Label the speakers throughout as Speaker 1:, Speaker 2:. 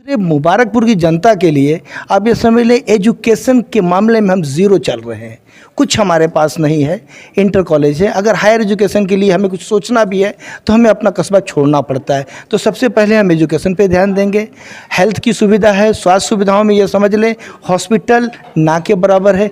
Speaker 1: अरे मुबारकपुर की जनता के लिए आप ये समझ लें, एजुकेशन के मामले में हम ज़ीरो चल रहे हैं। कुछ हमारे पास नहीं है। इंटर कॉलेज है, अगर हायर एजुकेशन के लिए हमें कुछ सोचना भी है तो हमें अपना कस्बा छोड़ना पड़ता है। तो सबसे पहले हम एजुकेशन पे ध्यान देंगे। हेल्थ की सुविधा है, स्वास्थ्य सुविधाओं में ये समझ लें हॉस्पिटल ना के बराबर है।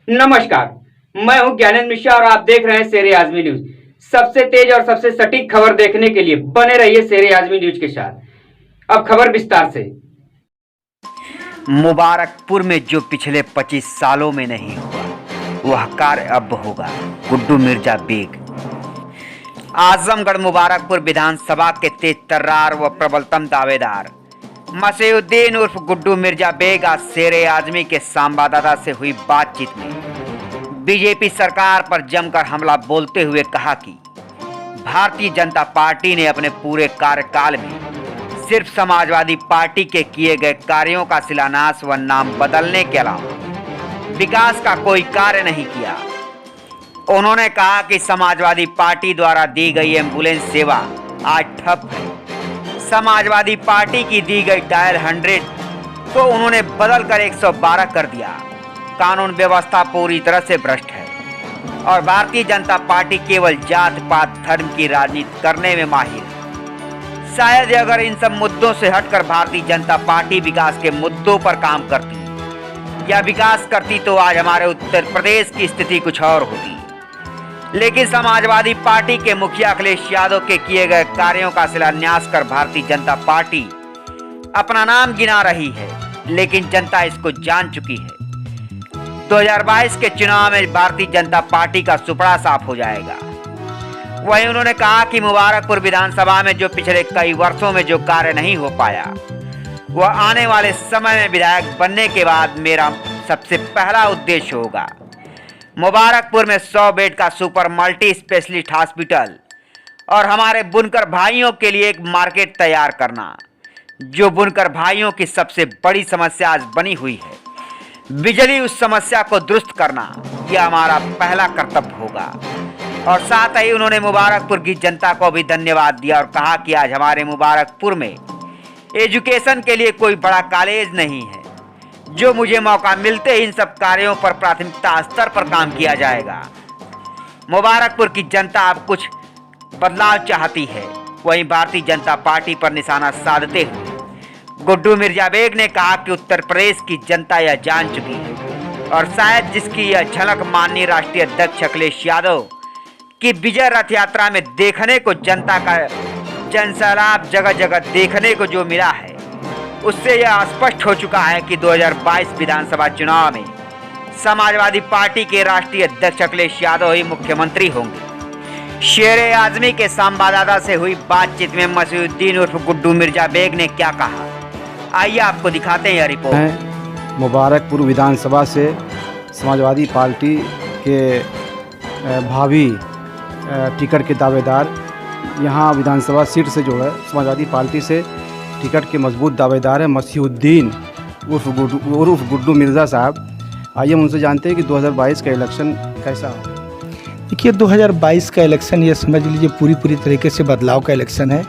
Speaker 2: नमस्कार, मैं हूं ज्ञानेंद्र मिश्रा और आप देख रहे हैं शेरे आजमी न्यूज। सबसे तेज और सबसे सटीक खबर देखने के लिए बने रहिए शेरे आजमी न्यूज के साथ। अब खबर विस्तार से।
Speaker 3: मुबारकपुर में जो पिछले 25 सालों में नहीं हुआ वह कार्य अब होगा। गुड्डू मिर्जा बेग। आजमगढ़ मुबारकपुर विधानसभा के तेज तर्रार व प्रबलतम दावेदार मसीउद्दीन उर्फ गुड्डू मिर्जा बेग आज शेरे आजमी के संवाददाता से हुई बातचीत में बीजेपी सरकार पर जमकर हमला बोलते हुए कहा कि भारतीय जनता पार्टी ने अपने पूरे कार्यकाल में सिर्फ समाजवादी पार्टी के किए गए कार्यों का शिलान्यास व नाम बदलने के अलावा विकास का कोई कार्य नहीं किया। उन्होंने कहा कि समाजवादी पार्टी द्वारा दी गई एम्बुलेंस सेवा आज ठप है। समाजवादी पार्टी की दी गई डायल 100 को उन्होंने बदल कर 112 कर दिया। कानून व्यवस्था पूरी तरह से भ्रष्ट है और भारतीय जनता पार्टी केवल जात पात धर्म की राजनीति करने में माहिर है। शायद अगर इन सब मुद्दों से हटकर भारतीय जनता पार्टी विकास के मुद्दों पर काम करती या विकास करती तो आज हमारे उत्तर प्रदेश की स्थिति कुछ और होती। लेकिन समाजवादी पार्टी के मुखिया अखिलेश यादव के किए गए कार्यों का शिलान्यास कर भारतीय जनता पार्टी अपना नाम गिना रही है, लेकिन जनता इसको जान चुकी है। 2022 के चुनाव में भारतीय जनता पार्टी का सुपड़ा साफ हो जाएगा। वहीं उन्होंने कहा कि मुबारकपुर विधानसभा में जो पिछले कई वर्षों में जो कार्य नहीं हो पाया वह आने वाले समय में विधायक बनने के बाद मेरा सबसे पहला उद्देश्य होगा। मुबारकपुर में 100 बेड का सुपर मल्टी स्पेशलिस्ट हॉस्पिटल और हमारे बुनकर भाइयों के लिए एक मार्केट तैयार करना, जो बुनकर भाइयों की सबसे बड़ी समस्या आज बनी हुई है। बिजली, उस समस्या को दुरुस्त करना यह हमारा पहला कर्तव्य होगा। और साथ ही उन्होंने मुबारकपुर की जनता को भी धन्यवाद दिया और कहा कि आज हमारे मुबारकपुर में एजुकेशन के लिए कोई बड़ा कॉलेज नहीं है, जो मुझे मौका मिलते ही इन सब कार्यों पर प्राथमिकता स्तर पर काम किया जाएगा। मुबारकपुर की जनता अब कुछ बदलाव चाहती है। वहीं भारतीय जनता पार्टी पर निशाना साधते हुए गुड्डू मिर्जा बेग ने कहा कि उत्तर प्रदेश की जनता यह जान चुकी है और शायद जिसकी यह झलक माननीय राष्ट्रीय अध्यक्ष अखिलेश यादव की विजय रथ यात्रा में देखने को, जनता का जनसैलाब जगह जगह देखने को जो मिला है, उससे यह स्पष्ट हो चुका है कि 2022 विधानसभा चुनाव में समाजवादी पार्टी के राष्ट्रीय अध्यक्ष अखिलेश यादव ही मुख्यमंत्री होंगे। शेरे आजमी के संवाददाता से हुई बातचीत में मसीउद्दीन उर्फ गुड्डू मिर्जा बेग ने क्या कहा, आइए आपको दिखाते हैं यह रिपोर्ट।
Speaker 4: मुबारकपुर विधानसभा से समाजवादी पार्टी के भावी टिकट के दावेदार, यहाँ विधानसभा सीट से जो है समाजवादी पार्टी से टिकट के मजबूत दावेदार है मसीउद्दीन उर्फ गुड्डू मिर्ज़ा साहब। आइए हम उनसे जानते हैं कि 2022 का इलेक्शन कैसा हो।
Speaker 1: देखिए, 2022 का इलेक्शन ये समझ लीजिए पूरी तरीके से बदलाव का इलेक्शन है।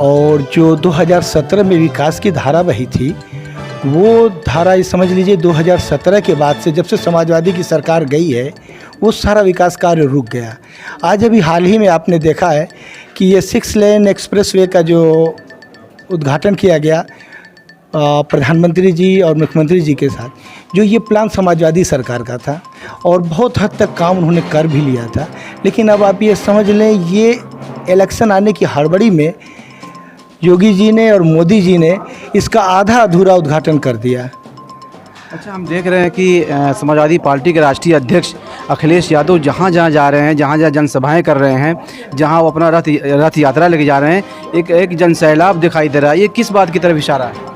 Speaker 1: और जो 2017 में विकास की धारा बही थी, वो धारा ये समझ लीजिए 2017 के बाद से जब से समाजवादी की सरकार गई है वो सारा विकास कार्य रुक गया। आज अभी हाल ही में आपने देखा है कि ये 6 लेन एक्सप्रेसवे का जो उद्घाटन किया गया प्रधानमंत्री जी और मुख्यमंत्री जी के साथ, जो ये प्लान समाजवादी सरकार का था और बहुत हद तक काम उन्होंने कर भी लिया था। लेकिन अब आप ये समझ लें, ये इलेक्शन आने की हड़बड़ी में योगी जी ने और मोदी जी ने इसका आधा अधूरा उद्घाटन कर दिया।
Speaker 4: अच्छा, हम देख रहे हैं कि समाजवादी पार्टी के राष्ट्रीय अध्यक्ष अखिलेश यादव जहाँ जहाँ जा रहे हैं, जहाँ जहाँ जनसभाएं कर रहे हैं, जहाँ वो अपना रथ यात्रा लेके जा रहे हैं, एक जनसैलाब दिखाई दे रहा है। ये किस बात की तरफ इशारा है?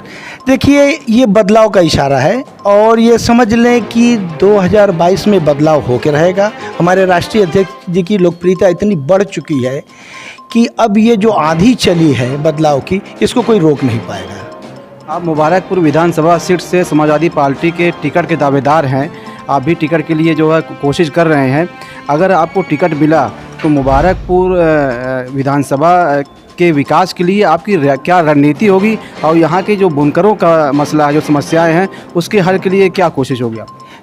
Speaker 1: देखिए, ये बदलाव का इशारा है और ये समझ लें कि 2022 में बदलाव होकर रहेगा। हमारे राष्ट्रीय अध्यक्ष जी की लोकप्रियता इतनी बढ़ चुकी है कि अब ये जो आंधी चली है बदलाव की, इसको कोई रोक नहीं पाएगा।
Speaker 4: आप मुबारकपुर विधानसभा सीट से समाजवादी पार्टी के टिकट के दावेदार हैं। आप भी टिकट के लिए जो है कोशिश कर रहे हैं। अगर आपको टिकट मिला तो मुबारकपुर विधानसभा के विकास के लिए आपकी क्या रणनीति होगी और यहाँ के जो बुनकरों का मसला है, जो समस्याएं हैं, उसके हल के लिए क्या कोशिश होगी?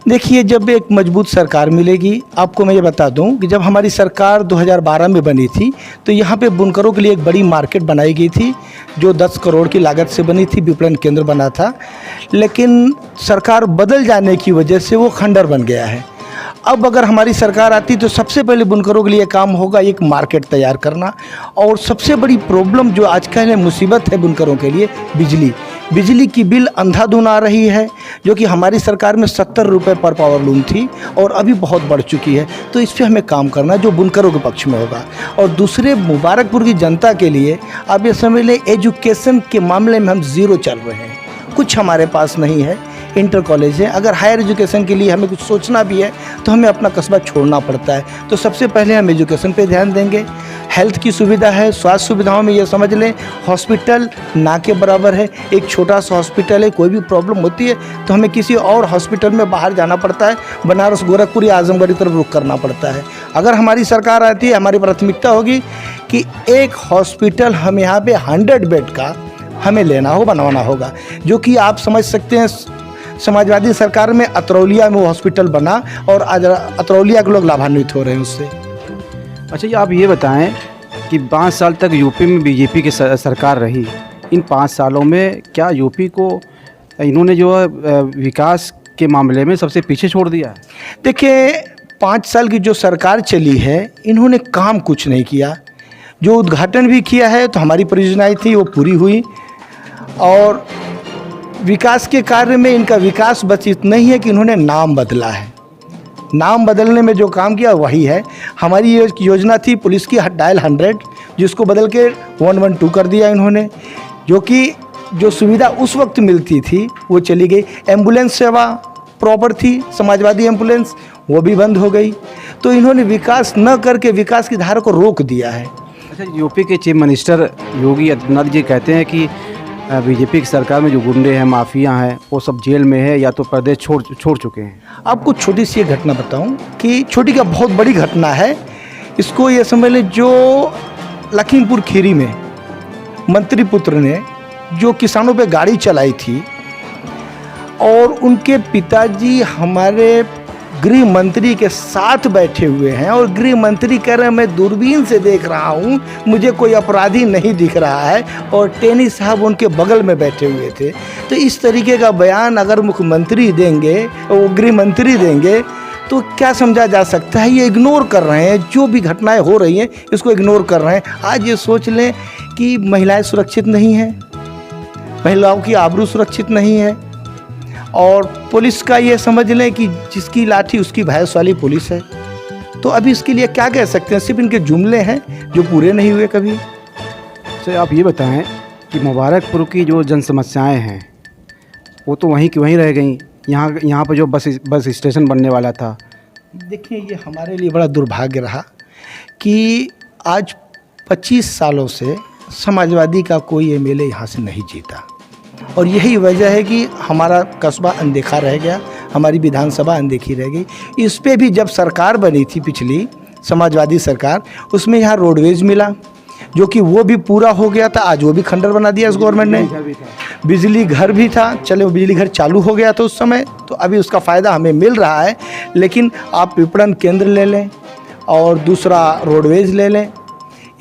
Speaker 1: देखिए, जब एक मजबूत सरकार मिलेगी, आपको मैं ये बता दूं कि जब हमारी सरकार 2012 में बनी थी तो यहाँ पे बुनकरों के लिए एक बड़ी मार्केट बनाई गई थी जो 10 करोड़ की लागत से बनी थी, विपणन केंद्र बना था। लेकिन सरकार बदल जाने की वजह से वो खंडर बन गया है। अब अगर हमारी सरकार आती तो सबसे पहले बुनकरों के लिए काम होगा एक मार्केट तैयार करना। और सबसे बड़ी प्रॉब्लम जो आजकल है, मुसीबत है बुनकरों के लिए, बिजली की बिल अंधाधुन आ रही है, जो कि हमारी सरकार में 70 रुपये पर पावर लूम थी और अभी बहुत बढ़ चुकी है। तो इस पर हमें काम करना जो बुनकरों के पक्ष में होगा। और दूसरे, मुबारकपुर की जनता के लिए आप ये समझ लें, एजुकेशन के मामले में हम ज़ीरो चल रहे हैं। कुछ हमारे पास नहीं है, इंटर कॉलेज है। अगर हायर एजुकेशन के लिए हमें कुछ सोचना भी है तो हमें अपना कस्बा छोड़ना पड़ता है। तो सबसे पहले हम एजुकेशन पे ध्यान देंगे। हेल्थ की सुविधा है, स्वास्थ्य सुविधाओं में ये समझ लें हॉस्पिटल ना के बराबर है। एक छोटा सा हॉस्पिटल है, कोई भी प्रॉब्लम होती है तो हमें किसी और हॉस्पिटल में बाहर जाना पड़ता है, बनारस, गोरखपुर या आजमगढ़ की तरफ रुख करना पड़ता है। अगर हमारी सरकार आती है, हमारी प्राथमिकता होगी कि एक हॉस्पिटल हम यहाँ पे 100 बेड का हमें लेना हो, बनवाना होगा। जो कि आप समझ सकते हैं, समाजवादी सरकार में अतरौलिया में वो हॉस्पिटल बना और आज अतरौलिया के लोग लाभान्वित हो रहे हैं उससे।
Speaker 4: अच्छा, आप ये बताएं कि 5 साल तक यूपी में बीजेपी की सरकार रही। इन 5 सालों में क्या यूपी को इन्होंने जो है विकास के मामले में सबसे पीछे छोड़ दिया है?
Speaker 1: देखिए, 5 साल की जो सरकार चली है, इन्होंने काम कुछ नहीं किया। जो उद्घाटन भी किया है तो हमारी परियोजनाएं थी वो पूरी हुई। और विकास के कार्य में इनका विकास बस इतना ही है कि इन्होंने नाम बदला है। नाम बदलने में जो काम किया वही है। हमारी ये योजना थी पुलिस की डायल 100, जिसको बदल के 112 कर दिया इन्होंने। जो कि जो सुविधा उस वक्त मिलती थी वो चली गई। एम्बुलेंस सेवा प्रॉपर थी, समाजवादी एम्बुलेंस, वो भी बंद हो गई। तो इन्होंने विकास न करके विकास की धारा को रोक दिया है।
Speaker 4: अच्छा, यूपी के चीफ मिनिस्टर योगी आदित्यनाथ जी कहते हैं कि बीजेपी की सरकार में जो गुंडे हैं, माफिया हैं, वो सब जेल में है या तो प्रदेश छोड़ चुके हैं।
Speaker 1: आपको छोटी सी एक घटना बताऊं कि छोटी क्या बहुत बड़ी घटना है। इसको ये समझ लें, जो लखीमपुर खीरी में मंत्री पुत्र ने जो किसानों पे गाड़ी चलाई थी और उनके पिताजी हमारे गृह मंत्री के साथ बैठे हुए हैं और गृह मंत्री कह रहे हैं मैं दूरबीन से देख रहा हूं, मुझे कोई अपराधी नहीं दिख रहा है, और टेनी साहब उनके बगल में बैठे हुए थे। तो इस तरीके का बयान अगर मुख्यमंत्री देंगे, वो गृह मंत्री देंगे, तो क्या समझा जा सकता है? ये इग्नोर कर रहे हैं, जो भी घटनाएं हो रही हैं इसको इग्नोर कर रहे हैं। आज ये सोच लें कि महिलाएं सुरक्षित नहीं हैं, महिलाओं की आबरू सुरक्षित नहीं है, और पुलिस का ये समझ लें कि जिसकी लाठी उसकी भैंस वाली पुलिस है। तो अभी इसके लिए क्या कह सकते हैं? सिर्फ इनके जुमले हैं जो पूरे नहीं हुए कभी।
Speaker 4: सर, आप ये बताएं कि मुबारकपुर की जो जन समस्याएँ हैं वो तो वहीं की वहीं रह गई। यहाँ पर जो बस स्टेशन बनने वाला था,
Speaker 1: देखिए, ये हमारे लिए बड़ा दुर्भाग्य रहा कि आज 25 सालों से समाजवादी का कोई एमएलए यहाँ से नहीं जीता, और यही वजह है कि हमारा कस्बा अनदेखा रह गया, हमारी विधानसभा अनदेखी रह गई। इस पे भी जब सरकार बनी थी पिछली समाजवादी सरकार, उसमें यहाँ रोडवेज मिला, जो कि वो भी पूरा हो गया था। आज वो भी खंडर बना दिया इस गवर्नमेंट ने। बिजली घर भी था, चले बिजली घर चालू हो गया था उस समय, तो अभी उसका फ़ायदा हमें मिल रहा है। लेकिन आप विपणन केंद्र ले लें और दूसरा रोडवेज ले लें,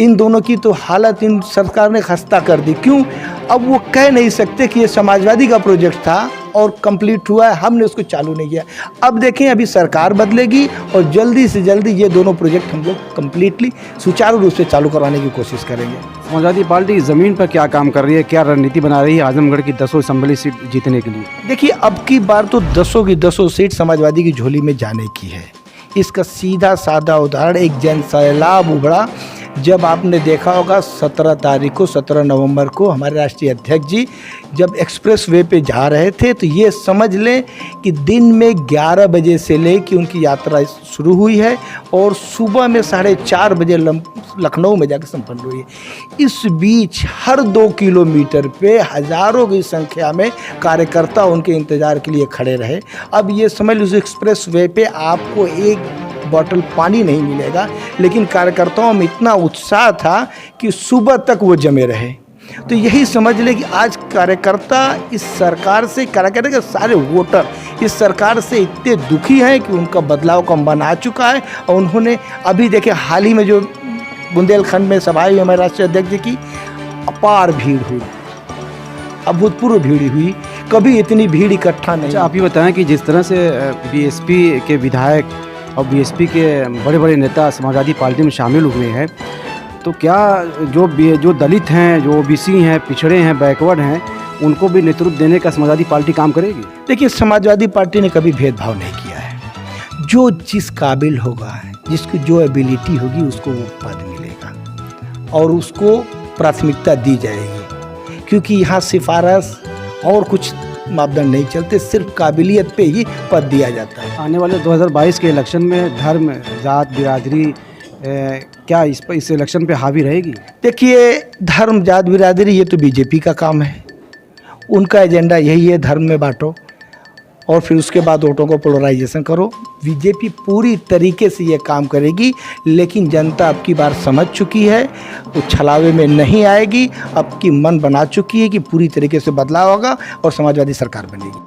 Speaker 1: इन दोनों की तो हालत इन सरकार ने खस्ता कर दी। क्यों? अब वो कह नहीं सकते कि ये समाजवादी का प्रोजेक्ट था और कंप्लीट हुआ है, हमने उसको चालू नहीं किया। अब देखें, अभी सरकार बदलेगी और जल्दी से जल्दी ये दोनों प्रोजेक्ट हम लोग कम्प्लीटली सुचारू रूप से चालू करवाने की कोशिश करेंगे।
Speaker 4: समाजवादी पार्टी ज़मीन पर क्या काम कर रही है, क्या रणनीति बना रही है आजमगढ़ की 10 असेंबली सीट जीतने के लिए?
Speaker 1: देखिए, अब की बार तो 10 की 10 सीट समाजवादी की झोली में जाने की है। इसका सीधा साधा उदाहरण एक जन सैलाब उभरा जब आपने देखा होगा 17 तारीख को 17 नवंबर को हमारे राष्ट्रीय अध्यक्ष जी जब एक्सप्रेस वे पे जा रहे थे तो ये समझ लें कि दिन में 11 बजे से ले कि उनकी यात्रा शुरू हुई है और सुबह में 4:30 बजे लखनऊ में जाकर संपन्न हुई है। इस बीच हर 2 किलोमीटर पे हज़ारों की संख्या में कार्यकर्ता उनके इंतज़ार के लिए खड़े रहे। अब ये समझ लीजिए एक्सप्रेस वे पे आपको एक बॉटल पानी नहीं मिलेगा, लेकिन कार्यकर्ताओं में इतना उत्साह था कि सुबह तक वो जमे रहे। तो यही समझ ले कि आज कार्यकर्ता इस सरकार से, कार्यकर्ता के सारे वोटर इस सरकार से इतने दुखी हैं कि उनका बदलाव का मन आ चुका है। और उन्होंने अभी देखे हाल ही में जो बुंदेलखंड में सभा हुई हमारे राष्ट्रीय अध्यक्ष जी की, अपार भीड़ हुई, अभूतपूर्व भीड़ हुई, कभी इतनी भीड़ इकट्ठा नहीं।
Speaker 4: अच्छा, आप ये बताएं कि जिस तरह से बीएसपी के विधायक और बीएसपी के बड़े बड़े नेता समाजवादी पार्टी में शामिल हुए हैं, तो क्या जो दलित हैं, जो ओबीसी हैं, पिछड़े हैं, बैकवर्ड हैं, उनको भी नेतृत्व देने का समाजवादी पार्टी काम करेगी?
Speaker 1: देखिए, समाजवादी पार्टी ने कभी भेदभाव नहीं किया है। जो जिस काबिल होगा, जिसकी जो एबिलिटी होगी उसको वो पद मिलेगा और उसको प्राथमिकता दी जाएगी, क्योंकि यहाँ सिफारिश और कुछ मापदंड नहीं चलते, सिर्फ काबिलियत पे ही पद दिया जाता है।
Speaker 4: आने वाले 2022 के इलेक्शन में धर्म, जात, बिरादरी क्या इस इलेक्शन पे हावी रहेगी?
Speaker 1: देखिए, धर्म, जात, बिरादरी ये तो बीजेपी का काम है। उनका एजेंडा यही है, धर्म में बांटो और फिर उसके बाद वोटों को पोलराइजेशन करो। बीजेपी पूरी तरीके से ये काम करेगी, लेकिन जनता अब की बार समझ चुकी है, वो छलावे में नहीं आएगी। अब की मन बना चुकी है कि पूरी तरीके से बदलाव होगा और समाजवादी सरकार बनेगी।